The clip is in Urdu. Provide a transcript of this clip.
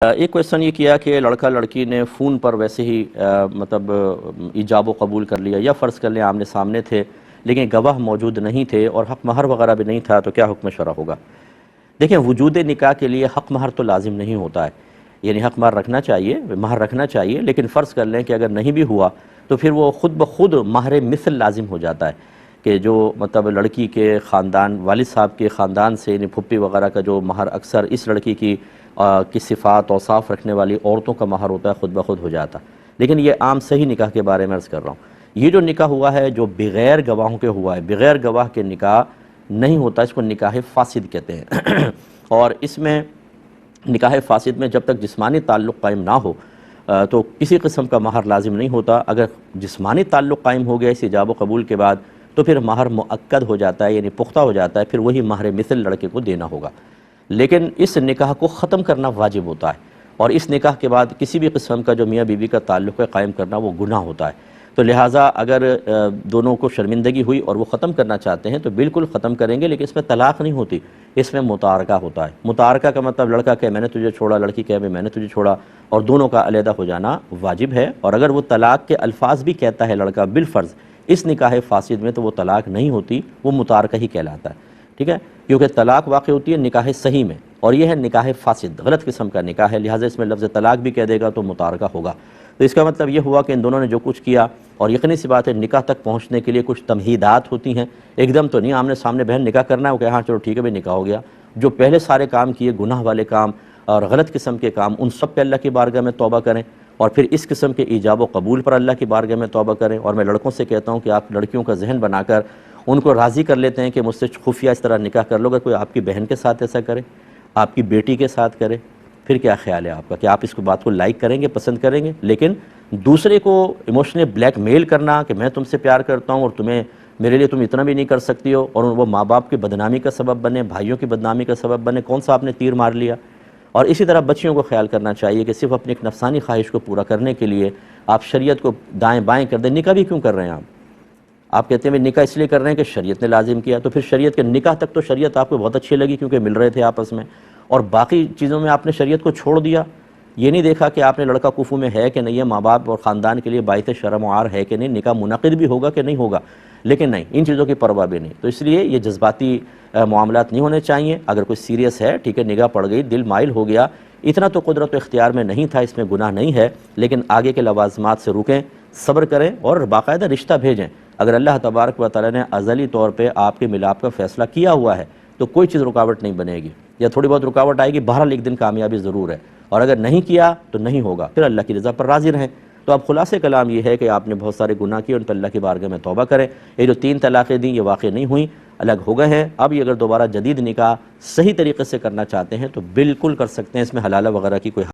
ایک کویسچن یہ کیا کہ لڑکا لڑکی نے فون پر ویسے ہی مطلب ایجاب و قبول کر لیا، یا فرض کر لیں آمنے سامنے تھے لیکن گواہ موجود نہیں تھے اور حق مہر وغیرہ بھی نہیں تھا، تو کیا حکم شرع ہوگا؟ دیکھیں، وجود نکاح کے لیے حق مہر تو لازم نہیں ہوتا ہے، یعنی حق مہر رکھنا چاہیے، مہر رکھنا چاہیے، لیکن فرض کر لیں کہ اگر نہیں بھی ہوا تو پھر وہ خود بخود مہر مثل لازم ہو جاتا ہے کہ جو مطلب لڑکی کے خاندان، والد صاحب کے خاندان سے، یعنی پھپھی وغیرہ کا جو مہر اکثر اس لڑکی کی صفات اوصاف رکھنے والی عورتوں کا مہر ہوتا ہے، خود بخود ہو جاتا. لیکن یہ عام صحیح نکاح کے بارے میں عرض کر رہا ہوں. یہ جو نکاح ہوا ہے جو بغیر گواہوں کے ہوا ہے، بغیر گواہ کے نکاح نہیں ہوتا، اس کو نکاح فاسد کہتے ہیں. اور اس میں نکاح فاسد میں جب تک جسمانی تعلق قائم نہ ہو تو کسی قسم کا مہر لازم نہیں ہوتا. اگر جسمانی تعلق قائم ہو گیا اس ایجاب و قبول کے بعد تو پھر مہر مؤکد ہو جاتا ہے، یعنی پختہ ہو جاتا ہے، پھر وہی مہر مثل لڑکے کو دینا ہوگا. لیکن اس نکاح کو ختم کرنا واجب ہوتا ہے، اور اس نکاح کے بعد کسی بھی قسم کا جو میاں بیوی کا تعلق ہے قائم کرنا وہ گناہ ہوتا ہے. تو لہٰذا اگر دونوں کو شرمندگی ہوئی اور وہ ختم کرنا چاہتے ہیں تو بالکل ختم کریں گے، لیکن اس میں طلاق نہیں ہوتی، اس میں متارکہ ہوتا ہے. متارکہ کا مطلب لڑکا کہ میں نے تجھے چھوڑا، لڑکی کہ میں نے تجھے چھوڑا، اور دونوں کا علیحدہ ہو جانا واجب ہے. اور اگر وہ طلاق کے الفاظ بھی کہتا ہے لڑکا بالفرض اس نکاح فاسد میں، تو وہ طلاق نہیں ہوتی، وہ متارکہ ہی کہلاتا ہے. ٹھیک ہے، کیونکہ طلاق واقع ہوتی ہے نکاح صحیح میں، اور یہ ہے نکاح فاسد، غلط قسم کا نکاح ہے، لہٰذا اس میں لفظ طلاق بھی کہہ دے گا تو متارکہ ہوگا. تو اس کا مطلب یہ ہوا کہ ان دونوں نے جو کچھ کیا، اور یقینی سی بات ہے نکاح تک پہنچنے کے لیے کچھ تمہیدات ہوتی ہیں. ایک دم تو نہیں آمنے سامنے بہن نکاح کرنا ہے وہ کہ ہاں چلو ٹھیک ہے بھائی نکاح ہو گیا. جو پہلے سارے کام کیے، گناہ والے کام اور غلط قسم کے کام، ان سب پہ اللہ کی بارگاہ میں توبہ کریں، اور پھر اس قسم کے ایجاب و قبول پر اللہ کی بارگاہ میں توبہ کریں. اور میں لڑکوں سے کہتا ہوں کہ آپ لڑکیوں کا ذہن بنا کر ان کو راضی کر لیتے ہیں کہ مجھ سے خفیہ اس طرح نکاح کر لو. اگر کوئی آپ کی بہن کے ساتھ ایسا کرے، آپ کی بیٹی کے ساتھ کرے، پھر کیا خیال ہے آپ کا کہ آپ اس کو بات کو لائک کریں گے، پسند کریں گے؟ لیکن دوسرے کو ایموشنلی بلیک میل کرنا کہ میں تم سے پیار کرتا ہوں اور تمہیں میرے لیے تم اتنا بھی نہیں کر سکتی ہو، اور وہ ماں باپ کی بدنامی کا سبب بنے، بھائیوں کی بدنامی کا سبب بنے، کون سا آپ نے تیر مار لیا؟ اور اسی طرح بچیوں کو خیال کرنا چاہیے کہ صرف اپنی ایک نفسانی خواہش کو پورا کرنے کے لیے آپ شریعت کو دائیں بائیں کر دیں. نکاح بھی کیوں کر رہے ہیں آپ کہتے ہیں نکاح اس لیے کر رہے ہیں کہ شریعت نے لازم کیا، تو پھر شریعت کے نکاح تک تو شریعت آپ کو بہت اچھی لگی کیونکہ مل رہے تھے آپس میں، اور باقی چیزوں میں آپ نے شریعت کو چھوڑ دیا. یہ نہیں دیکھا کہ آپ نے لڑکا کفو میں ہے کہ نہیں ہے، ماں باپ اور خاندان کے لیے باعث شرم و عار ہے کہ نہیں، نکاح منعقد بھی ہوگا کہ نہیں ہوگا. لیکن نہیں، ان چیزوں کی پرواہ بھی نہیں. تو اس لیے یہ جذباتی معاملات نہیں ہونے چاہیے. اگر کوئی سیریس ہے، ٹھیک ہے، نگاہ پڑ گئی، دل مائل ہو گیا، اتنا تو قدرت و اختیار میں نہیں تھا، اس میں گناہ نہیں ہے، لیکن آگے کے لوازمات سے رکیں، صبر کریں اور باقاعدہ رشتہ بھیجیں. اگر اللہ تبارک و تعالی نے ازلی طور پہ آپ کے ملاپ کا فیصلہ کیا ہوا ہے تو کوئی چیز رکاوٹ نہیں بنے گی، یا تھوڑی بہت رکاوٹ آئے گی، بہرحال ایک دن کامیابی ضرور ہے. اور اگر نہیں کیا تو نہیں ہوگا، پھر اللہ کی رضا پر راضی رہیں. تو اب خلاصے کلام یہ ہے کہ آپ نے بہت سارے گناہ کیے، ان پر اللہ کی بارگاہ میں توبہ کریں. یہ جو 3 طلاقیں دیں یہ واقع نہیں ہوئیں، الگ ہو گئے ہیں. اب یہ اگر دوبارہ جدید نکاح صحیح طریقے سے کرنا چاہتے ہیں تو بالکل کر سکتے ہیں، اس میں حلالہ وغیرہ کی کوئی